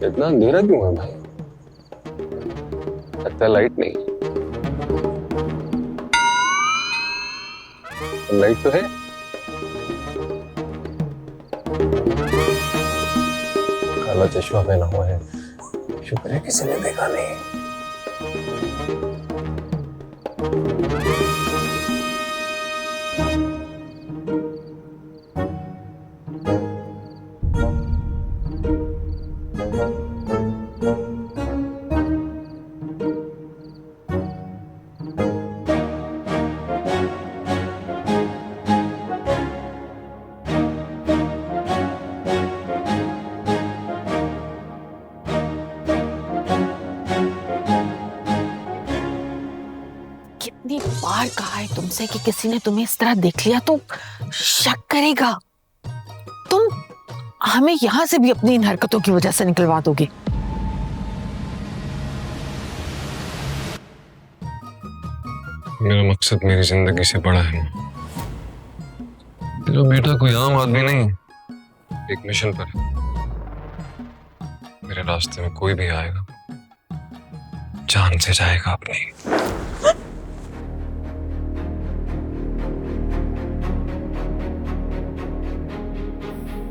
इतना अंधेरा क्यों है भाई? लगता है लाइट नहीं। लाइट तो है। काला चश्मा पहना हुआ है, शुक्र है किसी ने देखा नहीं। कितनी बार कहा है तुमसे कि किसी ने तुम्हें इस तरह देख लिया तो शक करेगा। तुम हमें यहां से भी अपनी इन हरकतों की वजह से निकलवा दोगे। मेरा मकसद मेरी जिंदगी से बड़ा है। तेरा बेटा कोई आम आदमी नहीं, एक मिशन पर है। मेरे रास्ते में कोई भी आएगा जान से जाएगा अपनी।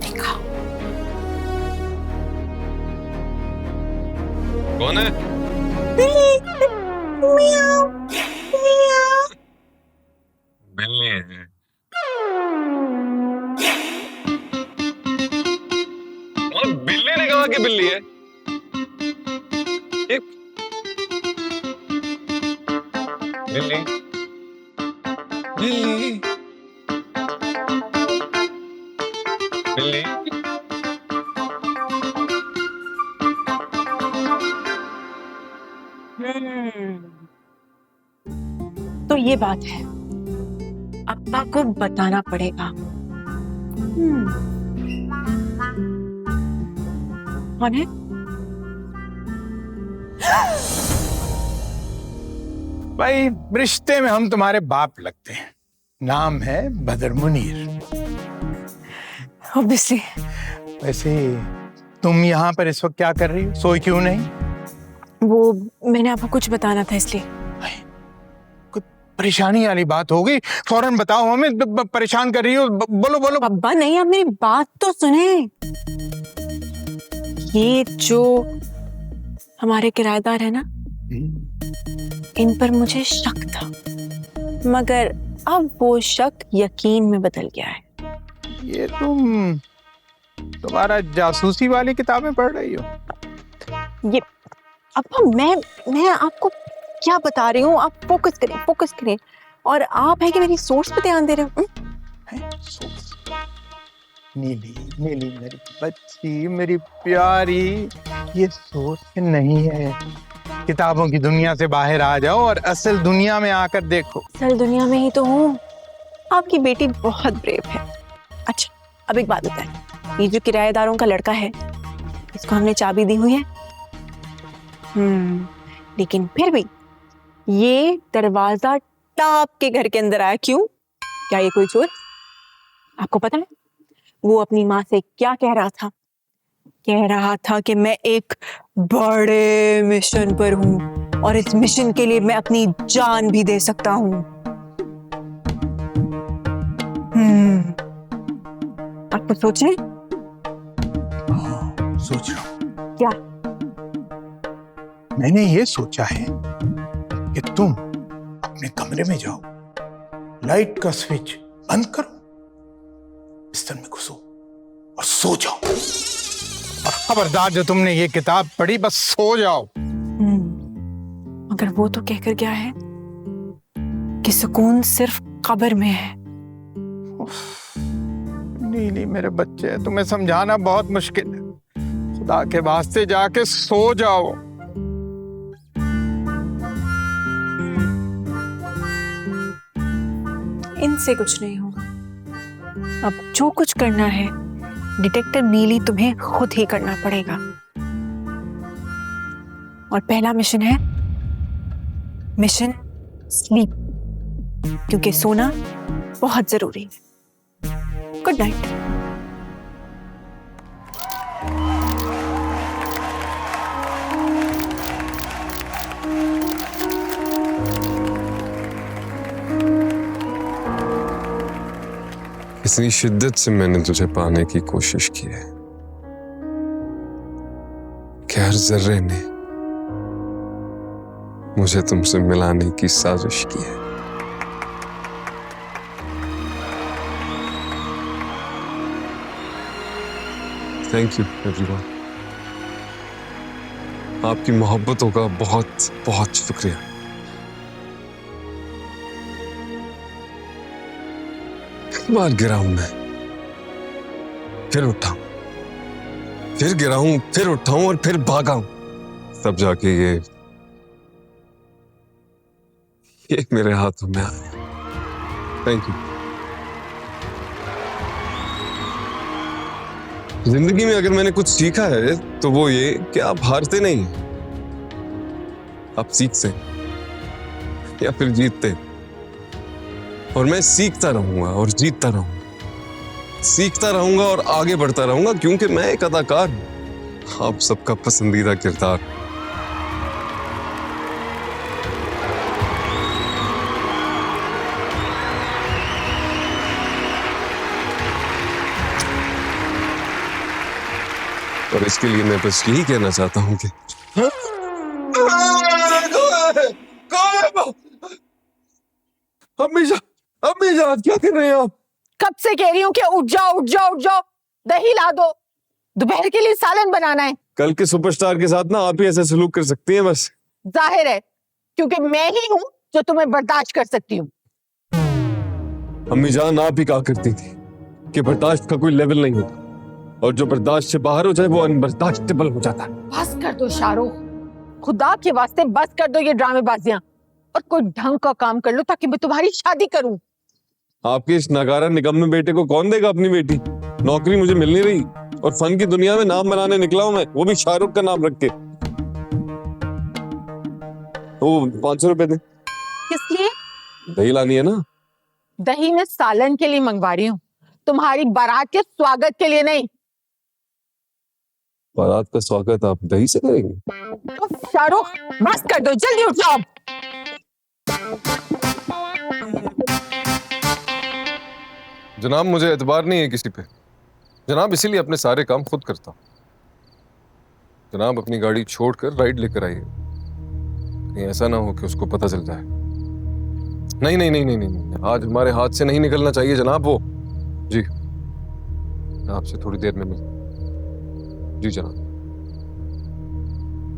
देखा कौन है? बिल्ली है। और बिल्ली ने कहा कि बिल्ली है। बिल्ली बिल्ली बिल्ली। तो ये बात है, अप्पा को बताना पड़ेगा। कौन है? भाई रिश्ते में हम तुम्हारे बाप लगते हैं। नाम है बदर मुनीर। ऑब्वियसली। वैसे तुम यहाँ पर इस वक्त क्या कर रही हो? सोई क्यों नहीं? वो मैंने आपको कुछ बताना था इसलिए। कोई परेशानी वाली बात हो गई? फौरन बताओ हमें, परेशान कर रही हो। बोलो बोलो। अब्बा नहीं, आप मेरी बात तो सुने। ये जो हमारे किराएदार है ना, इन पर मुझे शक था, मगर अब वो शक यकीन में बदल गया है। ये तुम्हारा जासूसी वाली किताबें पढ़ रही हो? ये अब्बा मैं आपको क्या बता रही हूँ, आप फोकस करें। और आप है कि मेरी सोर्स पे ध्यान दे रहे हो। नीली नीली मेरी बच्ची, मेरी प्यारी, ये सोच नहीं है। किताबों की दुनिया से बाहर आ जाओ और असल दुनिया में आकर देखो। असल दुनिया में ही तो हूँ। आपकी बेटी बहुत ब्रेव है। अच्छा, अब एक बात बताएं, ये जो किराएदारों का लड़का है, इसको हमने चाबी दी हुई है। लेकिन फिर भी ये दरवाजा टाप के घर के अंदर आया क्यों? क्या ये कोई चोर? आपको पता है वो अपनी माँ से क्या कह रहा था? कह रहा था कि मैं एक बड़े मिशन पर हूँ और इस मिशन के लिए मैं अपनी जान भी दे सकता हूँ। आपको सोचने? सोच रहा हूँ। क्या? मैंने ये सोचा है कि तुम अपने कमरे में जाओ, लाइट का स्विच बंद करो, बिस्तर में घुसो और सो जाओ। और खबरदार, जो तुमने ये किताब पढ़ी, बस सो जाओ। मगर वो तो कहकर गया है कि सुकून सिर्फ कब्र में है। नीली मेरे बच्चे, तुम्हें समझाना बहुत मुश्किल है। खुदा के वास्ते जाके सो जाओ। इनसे कुछ नहीं होगा। अब जो कुछ करना है डिटेक्टिव नीली तुम्हें खुद ही करना पड़ेगा। और पहला मिशन है मिशन स्लीप। क्योंकि सोना बहुत जरूरी है। Good night. इतनी शिद्दत से मैंने तुझे पाने की कोशिश की है कि हर जर्रे ने मुझे तुमसे मिलाने की साजिश की है। Thank you everyone. आपकी मोहब्बतों का बहुत बहुत शुक्रिया। एक बार गिरा हूं मैं, फिर उठा, फिर गिरा हूं, फिर उठा हूं और फिर भागा हूं, तब जाके ये मेरे हाथों में आया। Thank you. जिंदगी में अगर मैंने कुछ सीखा है तो वो ये कि आप हारते नहीं, आप सीखते या फिर जीतते। और मैं सीखता रहूंगा और जीतता रहूंगा, सीखता रहूंगा और आगे बढ़ता रहूंगा, क्योंकि मैं एक अदाकार हूं, आप सबका पसंदीदा किरदार। और इसके लिए मैं बस यही कहना चाहता हूं कि अम्मी जान क्या कर रहे हैं आप? कब से कह रही हूँ कि उठ जाओ उठ जाओ उठ जाओ, दही ला दो, दोपहर के लिए सालन बनाना है। कल के सुपरस्टार के साथ ना आप ही ऐसा सलूक कर सकती हैं बस। जाहिर है, क्योंकि मैं ही हूँ जो तुम्हें बर्दाश्त कर सकती हूँ। अम्मी जान आप ही कहा करती थी कि बर्दाश्त का कोई लेवल नहीं होता, और जो बर्दाश्त से बाहर हो जाए वो अनबर्दाश्तेबल हो जाता है। बस कर दो शाहरुख, खुदा के वास्ते बस कर दो ये ड्रामेबाजियां, और कोई ढंग का काम कर लो ताकि मैं तुम्हारी शादी करूं। आपके इस नगारा निकम्मे बेटे को कौन देगा अपनी बेटी? नौकरी मुझे मिल नहीं रही और फन की दुनिया में नाम बनाने निकला हूं मैं, वो भी शाहरुख का नाम रख के। वो 500 रुपए दे। किस लिए? दही लानी है ना। दही मैं सालन के लिए मंगवा रही हूँ, तुम्हारी बारात के स्वागत के लिए नहीं। बारात का स्वागत आप दही से करेंगे? तो शाहरुख बस कर दो, जल्दी उठ जाओ। जनाब मुझे एतबार नहीं है किसी पे जनाब, इसीलिए अपने सारे काम खुद करता हूँ। जनाब अपनी गाड़ी छोड़कर राइड लेकर आइए, कहीं ऐसा ना हो कि उसको पता चल जाए। नहीं नहीं नहीं नहीं नहीं, आज हमारे हाथ से नहीं निकलना चाहिए जनाब वो। जी आपसे थोड़ी देर में मिल। जी जनाब,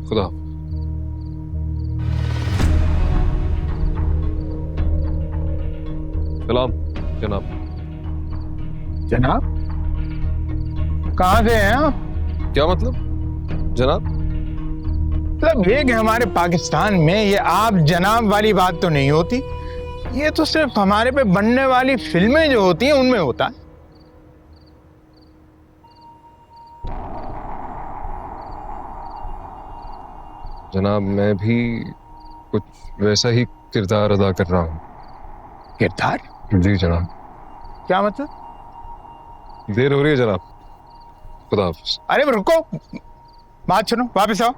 खुदा। सलाम जनाब। जनाब कहाँ से हैं आप? क्या मतलब जनाब? मतलब ये कि हमारे पाकिस्तान में ये आप जनाब वाली बात तो नहीं होती, ये तो सिर्फ हमारे पे बनने वाली फिल्में जो होती हैं उनमें होता है। जनाब मैं भी कुछ वैसा ही किरदार अदा कर रहा हूँ। किरदार? जी जनाब। क्या मतलब? देर हो रही है जनाब, खुदा हाफिज। अरे रुको, बात सुनो, वापस आओ।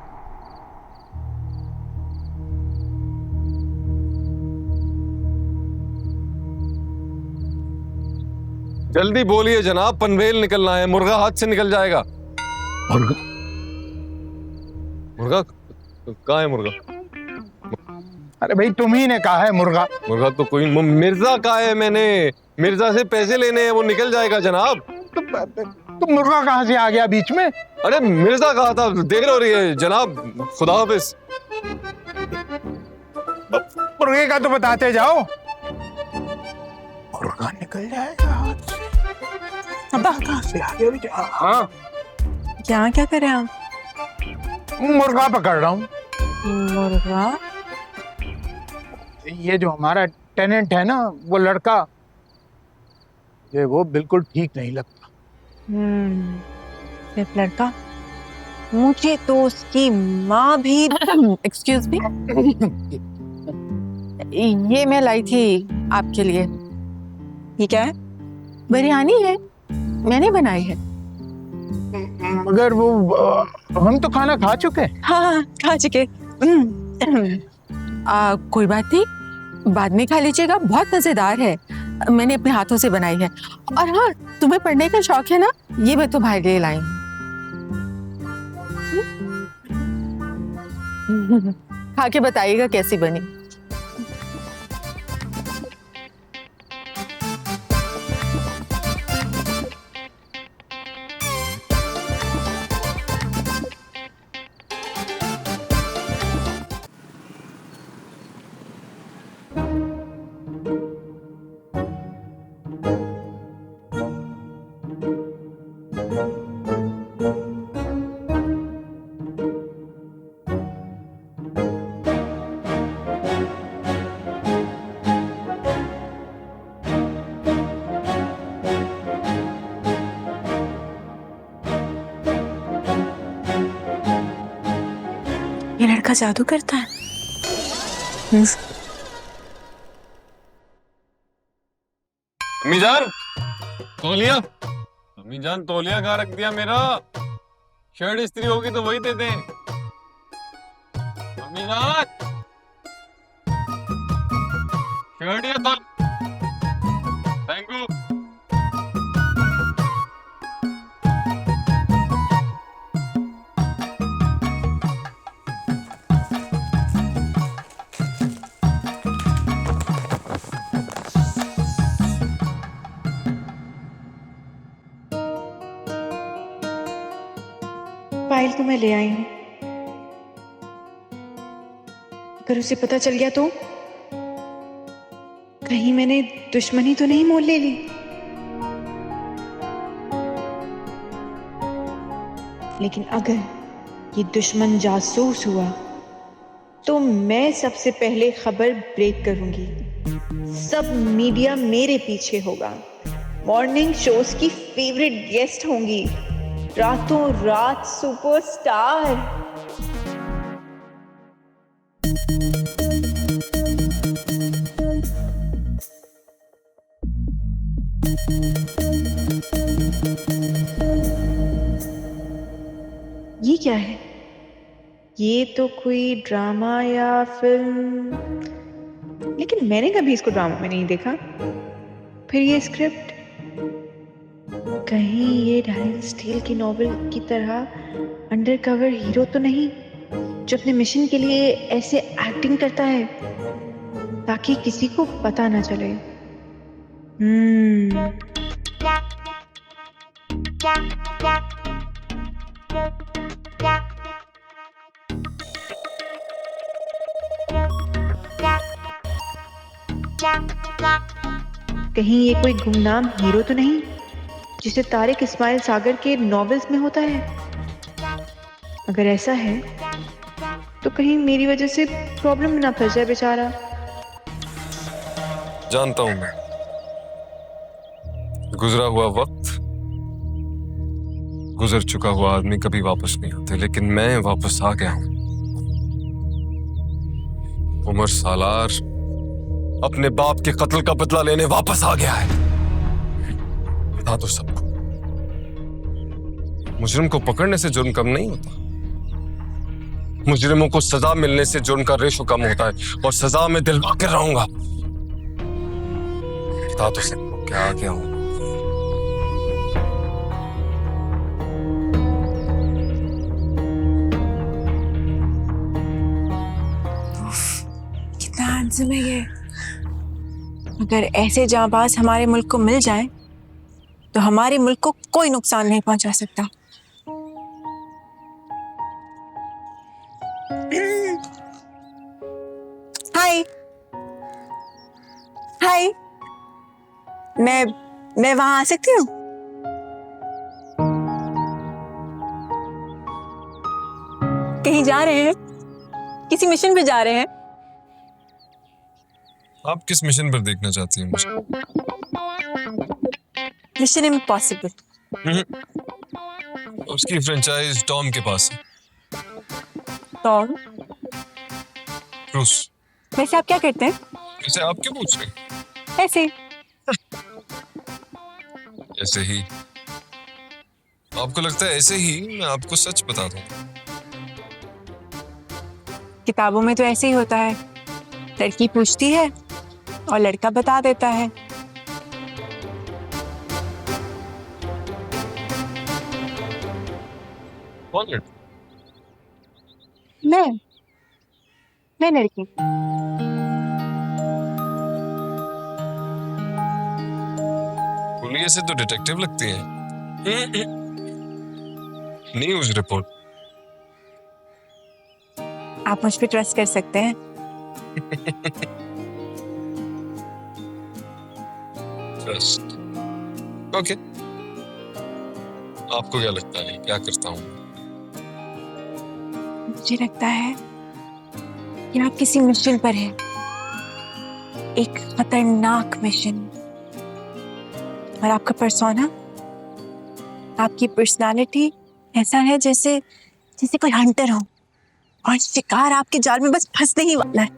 जल्दी बोलिए जनाब, पनवेल निकलना है, मुर्गा हाथ से निकल जाएगा। मुर्गा? मुर्गा कहाँ है मुर्गा? अरे भाई तुम ही ने कहा है मुर्गा। मुर्गा तो कोई मिर्जा कहा है मैंने, मिर्जा से पैसे लेने हैं, वो निकल जाएगा जनाब। तो मुर्गा कहाँ से आ गया बीच में? अरे मिर्जा कहा था, देर हो रही है जनाब, खुदा हाफिज। मुर्गे का तो बताते जाओ। मुर्गा निकल जाएगा हाथ से। अब्बा कहाँ से आ गया? हाँ यहाँ क्या कर रहे हैं आप? मुर्गा पकड़ रहा हूँ। मुर्गा? ये जो हमारा टेनेंट है ना, वो लड़का, ये वो बिल्कुल ठीक नहीं लगता। सिर्फ लड़का? मुझे तो उसकी माँ भी। एक्सक्यूज मी, ये मैं लाई थी आपके लिए। ये क्या है? बिरयानी है, मैंने बनाई है। मगर वो हम तो खाना खा चुके हैं। हाँ, खा चुके। कोई बात नहीं, बाद में खा लीजिएगा, बहुत मजेदार है, मैंने अपने हाथों से बनाई है। और हाँ, तुम्हें पढ़ने का शौक है ना, ये मैं तुम्हारे लिए लाई हूँ। खा के बताइएगा कैसी बनी। ये लड़का जादू करता है। अम्मी जान, तौलिया। अम्मी जान, तौलिया कहाँ रख दिया मेरा? शर्ट इस्त्री होगी तो वही दे दें। अम्मी जान, शर्ट या तौल। Thank you. फाइल तो मैं ले आई हूँ, अगर उसे पता चल गया तो? कहीं मैंने दुश्मनी तो नहीं मोल ले ली? लेकिन अगर ये दुश्मन जासूस हुआ तो मैं सबसे पहले खबर ब्रेक करूंगी। सब मीडिया मेरे पीछे होगा, मॉर्निंग शोज की फेवरेट गेस्ट होंगी, रातों रात सुपरस्टार। ये क्या है? ये तो कोई ड्रामा या फिल्म, लेकिन मैंने कभी इसको ड्रामा में नहीं देखा। फिर ये स्क्रिप्ट, कहीं ये डैनियल स्टील की नॉवेल की तरह अंडरकवर हीरो तो नहीं, जो अपने मिशन के लिए ऐसे एक्टिंग करता है ताकि किसी को पता ना चले। कहीं ये कोई गुमनाम हीरो तो नहीं, जिसे तारिक इस्माइल सागर के नॉवेल्स में होता है? अगर ऐसा है तो कहीं मेरी वजह से प्रॉब्लम में ना फंस जाए बेचारा। जानता हूं मैं, गुजरा हुआ वक्त, गुजर चुका हुआ आदमी कभी वापस नहीं आते, लेकिन मैं वापस आ गया हूं। उमर सालार अपने बाप के कत्ल का बदला लेने वापस आ गया है। बता दो सबको, मुजरिम को पकड़ने से जुर्म कम नहीं होता, मुजरिमों को सजा मिलने से जुर्म का रेशो कम होता है, और सजा में दिलवा कर रहूंगा। बता दो सबको क्या आ गया हूं। कितना हैंडसम है ये। अगर ऐसे जांबाज हमारे मुल्क को मिल जाएं, तो हमारे मुल्क को कोई नुकसान नहीं पहुंचा सकता। हाय हाय, मैं वहां आ सकती हूँ? कहीं जा रहे हैं? किसी मिशन पे जा रहे हैं? आप किस मिशन पर देखना चाहती हैं मुझे? Mission impossible. उसकी फ्रेंचाइज टॉम के पास है। टॉम? क्रूज। वैसे आप क्या करते हैं? वैसे आप क्यों पूछ रहे हैं? ऐसे। ऐसे ही? आपको लगता है ऐसे ही मैं आपको सच बता दूं? किताबों में तो ऐसे ही होता है, लड़की पूछती है और लड़का बता देता है। कौन लड़की? मैं लड़की। पुलिस से तो डिटेक्टिव लगती है। News report. आप मुझ पे ट्रस्ट कर सकते हैं। ट्रस्ट? ओके। आपको क्या लगता है क्या करता हूँ? मुझे लगता है कि आप किसी मिशन पर हैं, एक खतरनाक मिशन। और आपका पर्सोना, आपकी पर्सनालिटी ऐसा है जैसे जैसे कोई हंटर हो और शिकार आपके जाल में बस फंसने ही वाला है।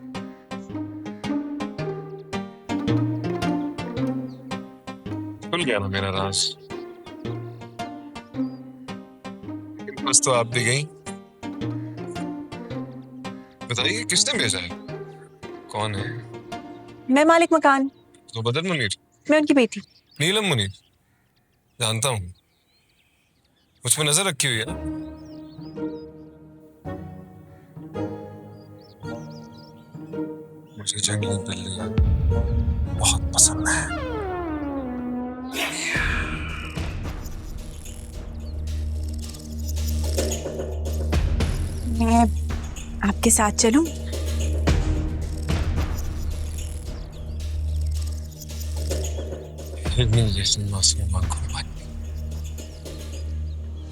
खुल गया ना मेरा राज। बस तो आप भी गई। बताइए किसने भेजा है? कौन है? मैं मालिक मकान, तो बदर मुनीर? मैं उनकी बेटी। नीलम मुनीर? जानता हूँ, मुझ पर नजर रखी हुई है ना। मुझे जंगली बिल्ली बहुत पसंद है। मैं आपके साथ चलूं?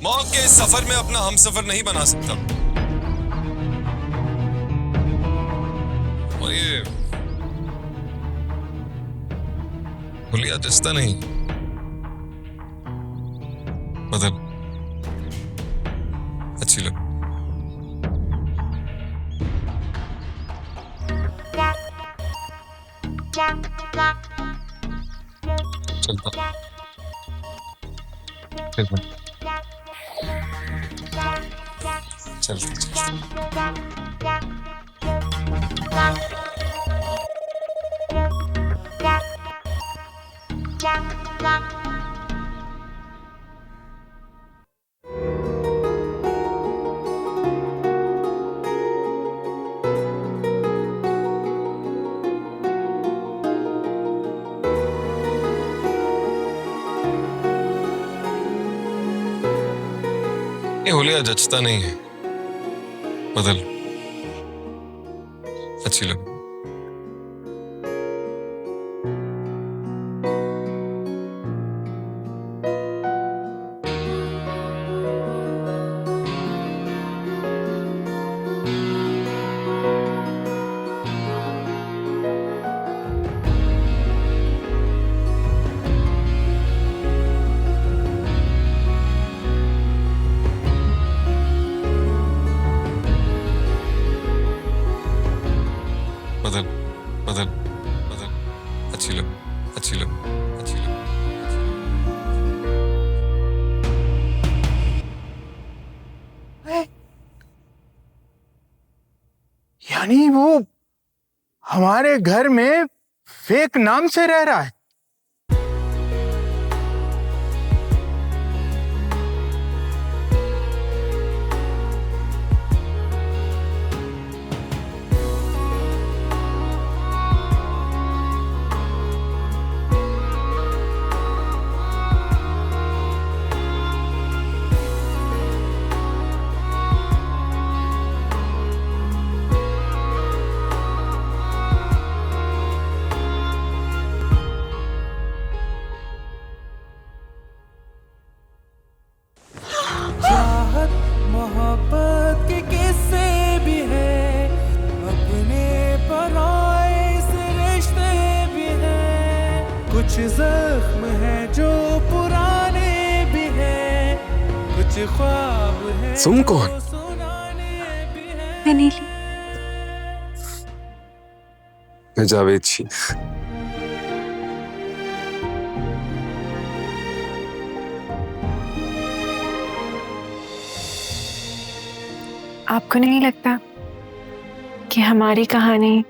मौत के इस सफर में अपना हमसफर नहीं बना सकता। और ये हुलिया जचता नहीं। बदल अच्छी लग। चलता फिर मैं चलते। ये हुलिया जचता नहीं है। बदल अच्छी लग। बदल बदल बदल अच्छी लग, अच्छी लग, अच्छी लग। यानी वो हमारे घर में फेक नाम से रह रहा है। मोहब्बत के किस्से भी है, अपने पराए से रिश्ते भी हैं, कुछ जख्म है जो पुराने भी हैं, कुछ ख्वाब है तुम कौन? जो सुनाने भी हैं। मैं नीली। मैं जावेद शीख। आपको नहीं लगता कि हमारी कहानी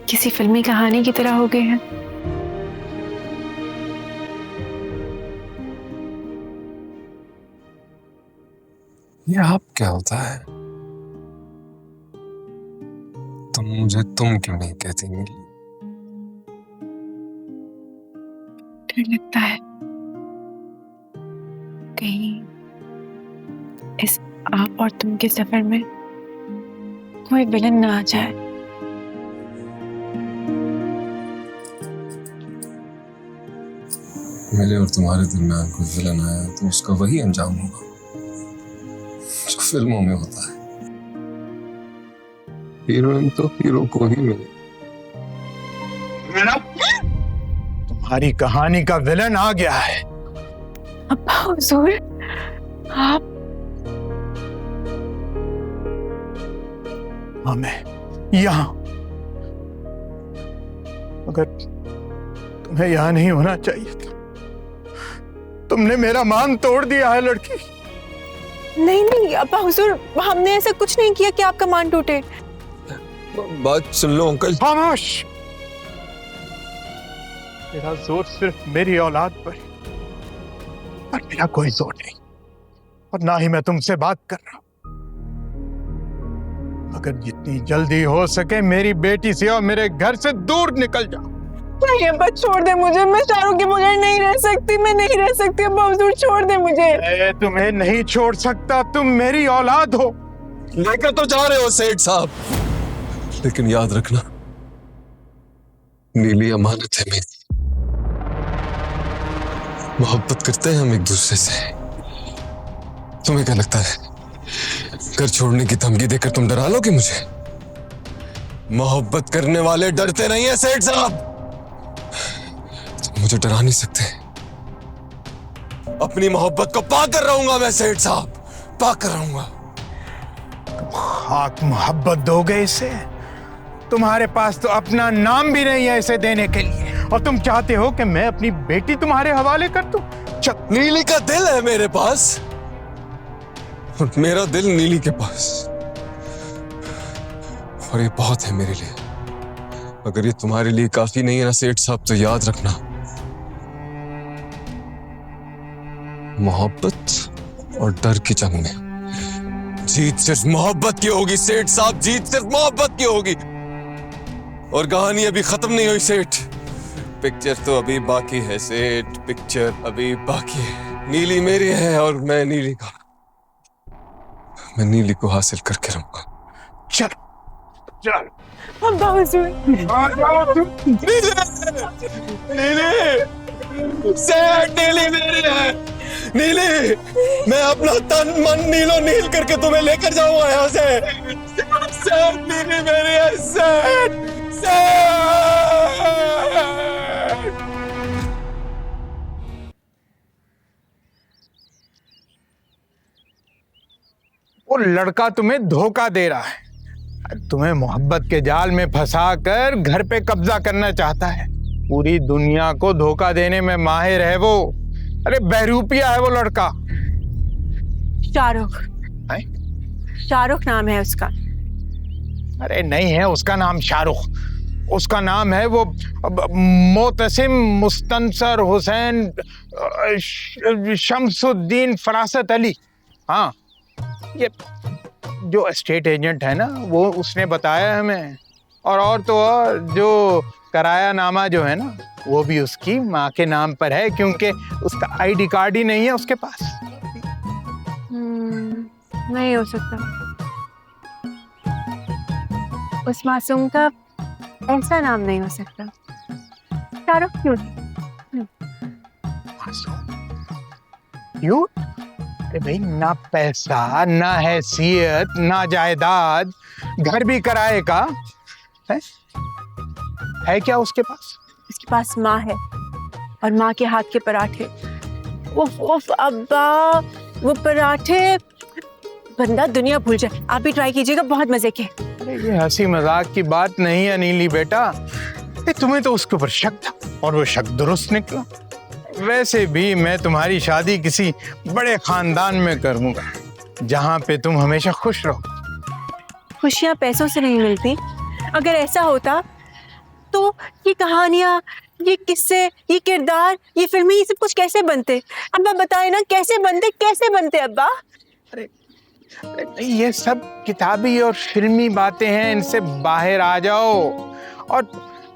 किसी फिल्मी कहानी की तरह हो गई है? ये आप क्या होता है? तुम मुझे तुम क्यों नहीं कहती नीली? डर लगता है कहीं इस आप और तुम के सफर में कोई विलन ना आ जाए। मेरे और तुम्हारे दरमियान कोई विलन आया तो उसका वही अंजाम होगा जो फिल्मों में होता है। हीरोइन तो हीरो को ही मिले। तुम्हारी कहानी का विलन आ गया है। अब्बा हुजूर, आप हाँ, मैं यहाँ। अगर तुम्हें यहाँ नहीं होना चाहिए था। तुमने मेरा मान तोड़ दिया है लड़की। नहीं नहीं अब्बा हुजूर, हमने ऐसा कुछ नहीं किया कि आपका मान टूटे। बात सुन लो अंकल। खामोश। मेरा जोर सिर्फ मेरी औलाद पर है, पर मेरा कोई जोर नहीं, और ना ही मैं तुमसे बात कर रहा हूं। अगर जितनी जल्दी हो सके मेरी बेटी से और मेरे घर से दूर निकल जाओ। नहीं अब्बा, छोड़ दे मुझे। मैं शाहरुख के बगैर नहीं रह सकती। मैं नहीं रह सकती अब्बा हुजूर, छोड़ दे मुझे। तुम्हें नहीं छोड़ सकता, तुम मेरी औलाद हो। लेकर तो जा रहे हो सेठ साहब, लेकिन याद रखना नीली अमानत है मेरी। मोहब्बत करते हैं हम एक दूसरे से। तुम्हें क्या लगता है घर छोड़ने की धमकी देकर तुम डरा लोगे मुझे? मोहब्बत करने वाले डरते नहीं है सेठ साहब। तुम मुझे डरा नहीं सकते। अपनी मोहब्बत को पाकर रहूंगा मैं सेठ साहब, पाकर रहूंगा। खाक मोहब्बत दोगे इसे? तुम्हारे पास तो अपना नाम भी नहीं है इसे देने के लिए, और तुम चाहते हो कि मैं अपनी बेटी तुम्हारे हवाले कर दूं? नीली का दिल है मेरे पास, और मेरा दिल नीली के पास, और ये बहुत है मेरे लिए। अगर ये तुम्हारे लिए काफी नहीं है ना सेठ साहब, तो याद रखना मोहब्बत और डर की जंग में जीत सिर्फ मोहब्बत की होगी सेठ साहब, जीत सिर्फ मोहब्बत की होगी। और कहानी अभी खत्म नहीं हुई सेठ, पिक्चर तो अभी बाकी है सेठ, पिक्चर अभी बाकी है। नीली मेरी है और मैं नीली का, मैं नीली को हासिल करके रहूंगा। चल चल अब्बा हुजूर, नीली सेठ, नीली मेरी है। नीली, मैं अपना तन मन नीलो नील करके तुम्हें लेकर जाऊंगा यहाँ से। सेठ, नीली मेरी है सेठ, सेठ। वो लड़का तुम्हें धोखा दे रहा है, तुम्हें मोहब्बत के जाल में फंसाकर घर पे कब्जा करना चाहता है। पूरी दुनिया को धोखा देने में माहिर है वो। अरे बहरूपिया है वो लड़का। शाहरुख। शाहरुख नाम है उसका। अरे नहीं है उसका नाम शाहरुख, उसका नाम है वो मोतसिम मुस्तनसर हुसैन शमसुद्दीन फरासत अली। हाँ, ये जो एस्टेट एजेंट है ना, वो उसने बताया हमें। और तो और जो कराया नामा जो है ना, वो भी उसकी माँ के नाम पर है, क्योंकि उसका आईडी कार्ड ही नहीं है उसके पास। नहीं हो सकता। उस मासूम का ऐसा नाम नहीं हो सकता। शाहरुख क्यों? क्यों? अरे भाई, ना पैसा, ना हैसियत, ना जायदाद, घर भी किराए का है क्या उसके पास? उसके पास माँ है, और माँ के हाथ के पराठे। उफ उफ अब्बा, वो पराठे बंदा दुनिया भूल जाए। आप भी ट्राई कीजिएगा, बहुत मजे के। अरे ये हंसी मजाक की बात नहीं है नीली बेटा। तुम्हें तो उसके ऊपर शक था, और वो शक दुरुस्त निकला। वैसे भी मैं तुम्हारी शादी किसी बड़े खानदान में करूंगा, जहां पे तुम हमेशा खुश रहो। खुशियां पैसों से नहीं मिलती। अगर ऐसा होता तो ये कहानियां, ये किस्से, ये किरदार, ये फिल्में, ये सब कुछ कैसे बनते? अब्बा बताए ना, कैसे बनते अब्बा? ये सब किताबी और फिल्मी बातें हैं, इनसे बाहर आ जाओ। और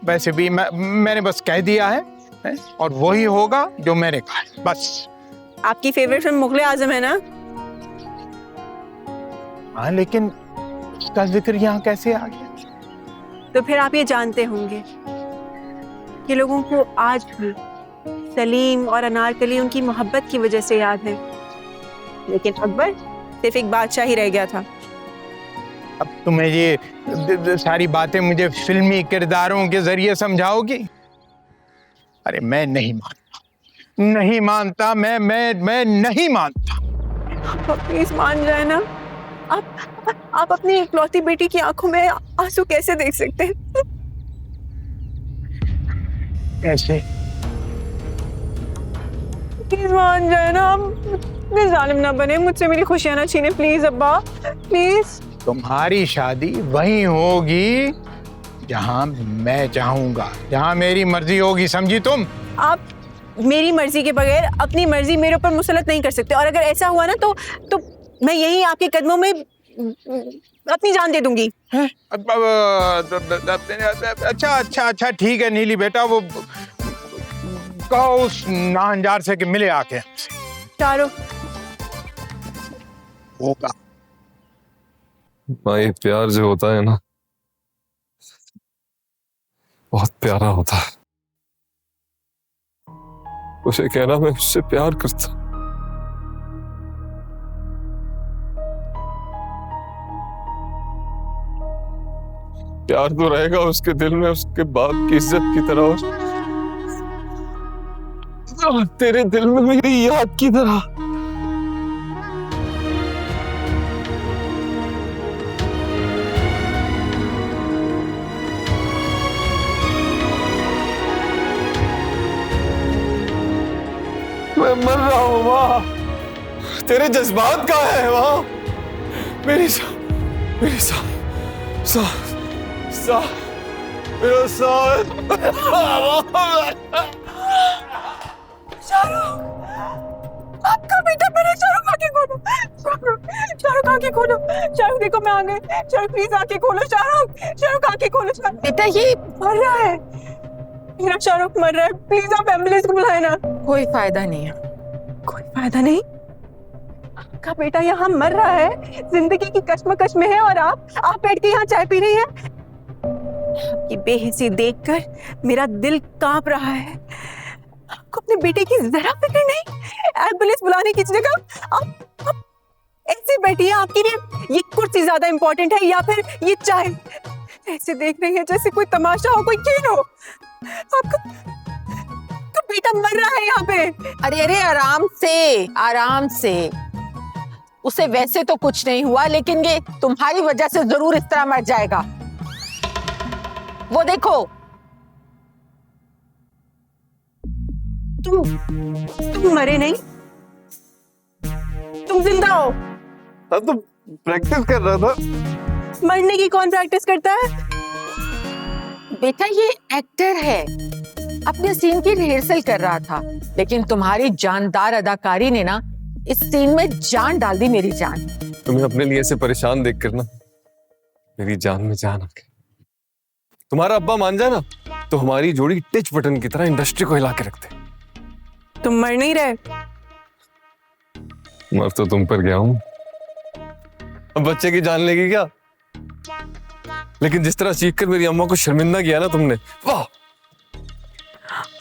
वैसे भी मैंने बस कह दिया है और वही होगा जो मैंने कहा है, बस। आपकी फेवरेट फिल्म मुगले आजम है ना? हाँ, लेकिन उसका जिक्र यहाँ कैसे आ गया? तो फिर आप ये जानते होंगे कि लोगों को आज भी सलीम और अनारकली उनकी मोहब्बत की वजह से याद है, लेकिन अकबर सिर्फ एक बादशाह ही रह गया था। अब तुम्हें ये सारी बातें मुझे फिल्मी किरदारों के जरिए समझाओगी? अरे मैं नहीं मानता, मैं नहीं मानता। प्लीज मान जाए ना। आप अपनी इकलौती बेटी की आंखों में आंसू कैसे देख सकते हैं? कैसे? प्लीज मान जाए ना, आप इतने जालिम ना बने, मुझसे मेरी खुशियां ना छीने प्लीज अब्बा, प्लीज। तुम्हारी शादी वहीं होगी जहां मैं चाहूंगा, जहां मेरी मर्जी होगी, समझी तुम? आप मेरी मर्जी के बगैर अपनी मर्जी मेरे ऊपर मुसलत नहीं कर सकते, और अगर ऐसा हुआ ना तो मैं यहीं आपके कदमों में अपनी जान दे दूंगी। अच्छा ठीक है नीली बेटा, वो कहो उस नाहंजार से कि मिले आके हमसे। चारों होगा। माँ, ये प्यार जो होता है ना, बहुत प्यारा होता है। उसे कहना मैं उससे प्यार करता, प्यार तो रहेगा उसके दिल में उसके बाप की इज्जत की तरह, और तेरे दिल में मेरी याद की तरह। मैं मर रहा हूं माँ, तेरे जज्बात कहाँ है माँ? मेरी मेरा सांस। आपका बेटा मेरे शाहरुख, आंखें खोलो शाहरुख, आंखें खोलो शाहरुख, देखो मैं आ गई। शाहरुख प्लीज आंखें खोलो, शाहरुख आंखें खोलो। शाहरुख बेटा ये मर रहा है, मेरा शाहरुख मर रहा है, प्लीज आप एम्बुलेंस को बुलाए ना। कोई फायदा नहीं है। कोई फायदा नहीं? आपका बेटा यहाँ मर रहा है, जिंदगी की कश्मकश में है, और आप बैठ के यहाँ चाय पी रही हैं। आपकी बेहिसी देखकर मेरा दिल कांप रहा है। आपको अपने बेटे की जरा फिक्र नहीं? एम्बुलेंस बुलाने की जगह आप ऐसे बैठी हैं। आपके लिए ये कुर्सी ज्यादा इंपॉर्टेंट है या फिर ये चाय? ऐसे देख रही है जैसे कोई तमाशा हो, कोई खेल हो। आपका बेटा मर रहा है यहाँ पे। अरे आराम से। उसे वैसे तो कुछ नहीं हुआ, लेकिन ये तुम्हारी वजह से जरूर इस तरह मर जाएगा। वो देखो। तुम मरे नहीं, तुम जिंदा हो। अब तो प्रैक्टिस कर रहा था। मरने की कौन प्रैक्टिस करता है? बेटा ये एक्टर है, अपने सीन की रिहर्सल कर रहा था, लेकिन तुम्हारी जानदार अदाकारी ने ना इस सीन में जान डाल दी, मेरी जान। तुम्हें अपने लिए से परेशान देखकर ना मेरी जान में जान आ गई। तुम्हारा अब्बा मान जाए ना तो हमारी जोड़ी टिच बटन की तरह इंडस्ट्री को हिला के रखते। तुम मर नहीं रहे। मर तो तुम पर गया हूं, अब बच्चे की जान लेगी क्या? लेकिन जिस तरह चीख कर मेरी अम्मा को शर्मिंदा किया ना तुमने, वाह।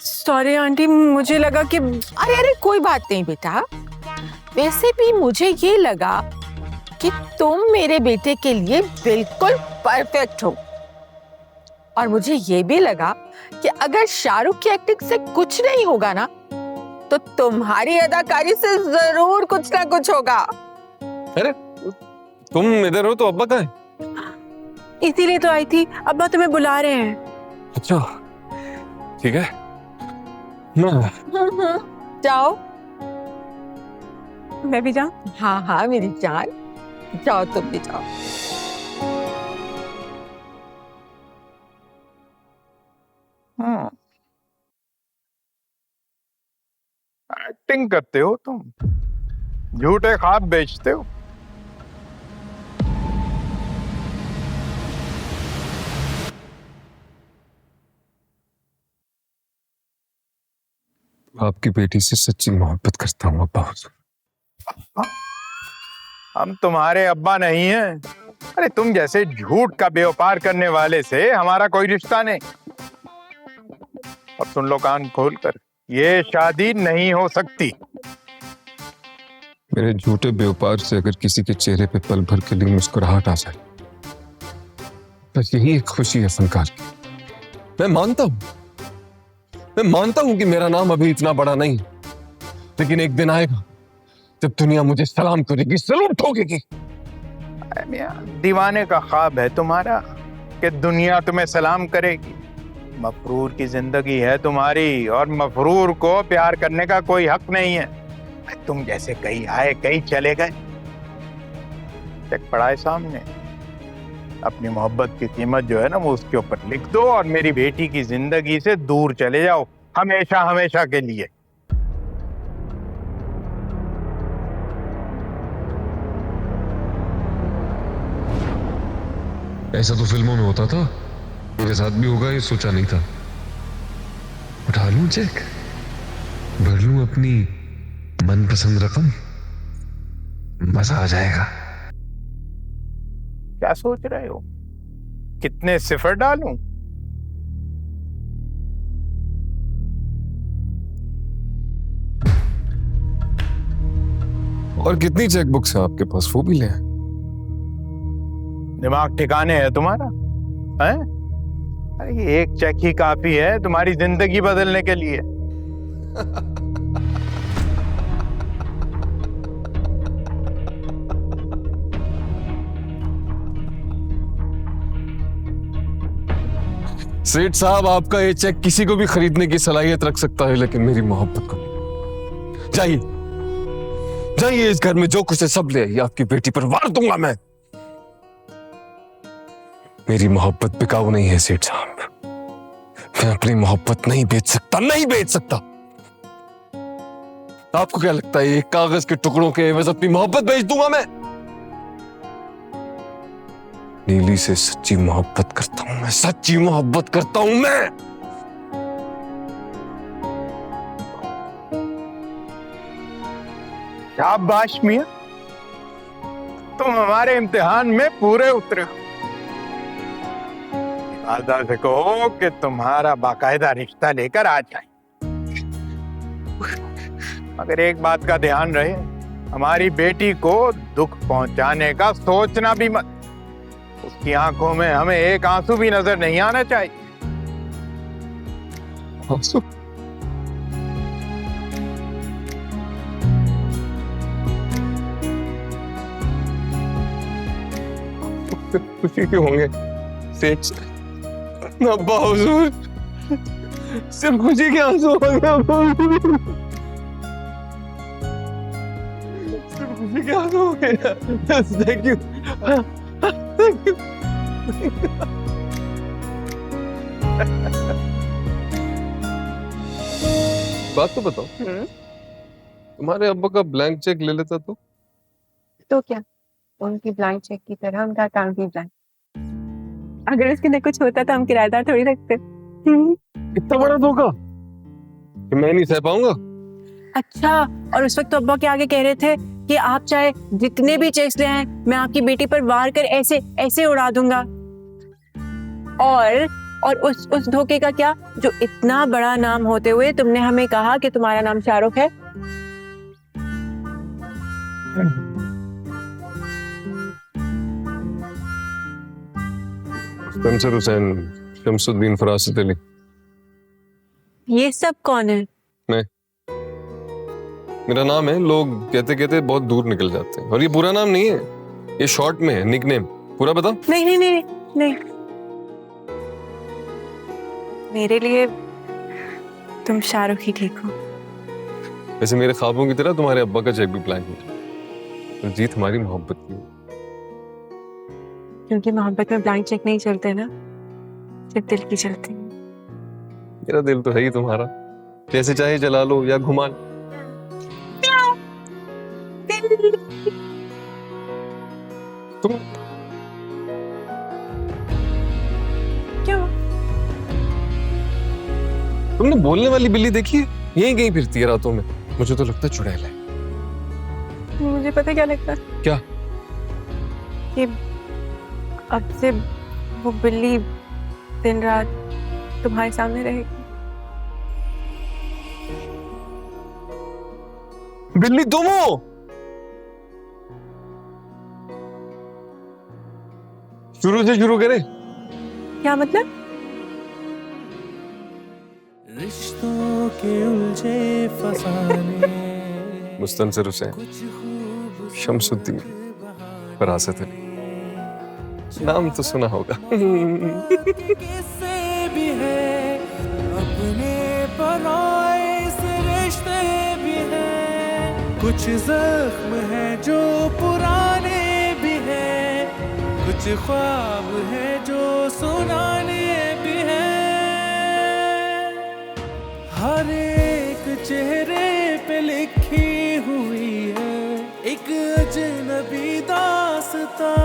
सॉरी आंटी, मुझे लगा कि अरे कोई बात नहीं बेटा। वैसे भी मुझे ये लगा कि तुम मेरे बेटे के लिए बिल्कुल परफेक्ट हो, और मुझे ये भी लगा कि अगर शाहरुख की एक्टिंग से कुछ नहीं होगा ना, तो तुम्हारी अदाकारी से जरूर कुछ ना कुछ होगा। अरे तुम इधर हो तो अब्बा कहाँ है? इसीलिए तो आई थी, अब्बा तुम्हें बुला रहे हैं। अच्छा ठीक है, जाओ। मैं भी जाऊं? हाँ मेरी जान, जाओ तुम भी जाओ। एक्टिंग करते हो तुम, झूठे ख्वाब बेचते हो। आपकी बेटी से सच्ची मोहब्बत करता हूँ अब्बा हुजूर। हम तुम्हारे अब्बा नहीं हैं। अरे तुम जैसे झूठ का व्यापार करने वाले से हमारा कोई रिश्ता नहीं। और सुन लो कान खोलकर, ये शादी नहीं हो सकती। मेरे झूठे व्यापार से अगर किसी के चेहरे पे पल भर के लिए मुस्कुराहट आ जाए, बस यही एक खुशी है फनकार की। मैं मानता हूं कि मेरा नाम अभी इतना बड़ा नहीं, लेकिन एक दिन आएगा जब दुनिया मुझे सलाम करेगी, सलूट ठोकेगी। अरे मियां, दीवाने का ख्वाब है तुम्हारा कि दुनिया तुम्हें सलाम करेगी। मफरूर की जिंदगी है तुम्हारी, और मफरूर को प्यार करने का कोई हक नहीं है। तुम जैसे कहीं आए कहीं चले गए। चेक पड़ा है सामने। अपनी मोहब्बत की कीमत जो है ना, वो उसके ऊपर लिख दो और मेरी बेटी की जिंदगी से दूर चले जाओ, हमेशा हमेशा के लिए। ऐसा तो फिल्मों में होता था, मेरे साथ भी होगा ये सोचा नहीं था। उठा लूं चेक, भर लूं अपनी मनपसंद रकम, मजा आ जाएगा। क्या सोच रहे हो? कितने सिफर डालूं? और कितनी चेकबुक्स हैं आपके पास, वो भी ले आए। दिमाग ठिकाने है तुम्हारा? हैं? अरे ये एक चेक ही काफी है तुम्हारी जिंदगी बदलने के लिए। सेठ साहब, आपका ये चेक किसी को भी खरीदने की सलाहियत रख सकता है, लेकिन मेरी मोहब्बत को नहीं। जाइए जाइए, इस घर में जो कुछ है सब ले आइए, आपकी बेटी पर वार दूंगा मैं। मेरी मोहब्बत बिकाऊ नहीं है सेठ साहब, मैं अपनी मोहब्बत नहीं बेच सकता, नहीं बेच सकता। आपको क्या लगता है एक कागज के टुकड़ों के एवज अपनी मोहब्बत बेच दूंगा मैं? नीली से सच्ची मोहब्बत करता हूं मैं, सच्ची मोहब्बत करता हूं मैं। शाबाश मियां, तुम हमारे इम्तिहान में पूरे उतरे हो। दादा से कहो कि तुम्हारा बाकायदा रिश्ता लेकर आ जाए। मगर एक बात का ध्यान रहे, हमारी बेटी को दुख पहुंचाने का सोचना भी मत। उसकी आंखों में हमें एक आंसू भी नजर नहीं आना चाहिए। आंसू? खुशी क्यों होंगे सेठ अब्बा हुजूर? सिर्फ खुशी के आंसू होंगे अब्बा हुजूर, सिर्फ खुशी के आंसू होंगे। Thank you, thank you. बात तो बताओ, तुम्हारे अब्बा का ब्लैंक चेक ले लेता तो क्या उनकी ब्लैंक चेक की तरह उनका अकाउंट भी ब्लैंक। अगर उसके अंदर कुछ होता तो हम किराएदार थोड़ी रखते। इतना बड़ा धोखा कि मैं नहीं सह पाऊंगा। अच्छा, और उस वक्त तो अब्बा के आगे कह रहे थे कि आप चाहे जितने भी चेक्स ले आए, मैं आपकी बेटी पर वार कर ऐसे ऐसे उड़ा दूंगा। और उस धोखे का क्या, जो इतना बड़ा नाम होते हुए तुमने हमें कहा कि तुम्हारा नाम शाहरुख है। शमसुर हुसैन, शमसुद्दीन फरासत अली। ये सब कौन है? मैं, मेरा नाम है। लोग कहते कहते बहुत दूर निकल जाते हैं, और ये पूरा नाम नहीं है, ये शॉर्ट में है, निकनेम। पूरा बताओ? नहीं नहीं नहीं नहीं, मेरे लिए तुम शाहरुख ही ठीक हो। वैसे मेरे ख्वाबों की तरह तुम्हारे अब्बा का चेक भी ब्लैंक हो जाए, तो जीत हमारी मोहब्बत की है। क्योंकि मोहब्बत में ब्लैंक चेक नहीं चलते ना, सिर्फ दिल की चलती है। मेरा दिल तो है ही तुम्हारा, जैसे चाहे जला लो या घुमा लो। तुम क्या हुआ? तुमने बोलने वाली बिल्ली देखी है? यहीं कहीं फिरती है रातों में। मुझे तो लगता है चुड़ैल है। मुझे पता है क्या लगता है क्या? कि अब से वो बिल्ली दिन रात तुम्हारे सामने रहेगी। बिल्ली तुम हो? शुरू से शुरू करें? क्या मतलब? रिश्तों के उलझे फसाने मुस्तनसिर हुसैन, शमसुद्दीन, फरासत अली, नाम तो सुना होगा। किस्से भी है, अपने पराए से रिश्ते भी हैं। कुछ जख्म है जो पुराने भी हैं, कुछ ख्वाब है जो सुनाने भी हैं। हर एक चेहरे पे लिखी हुई है एक अजनबी दास्तां।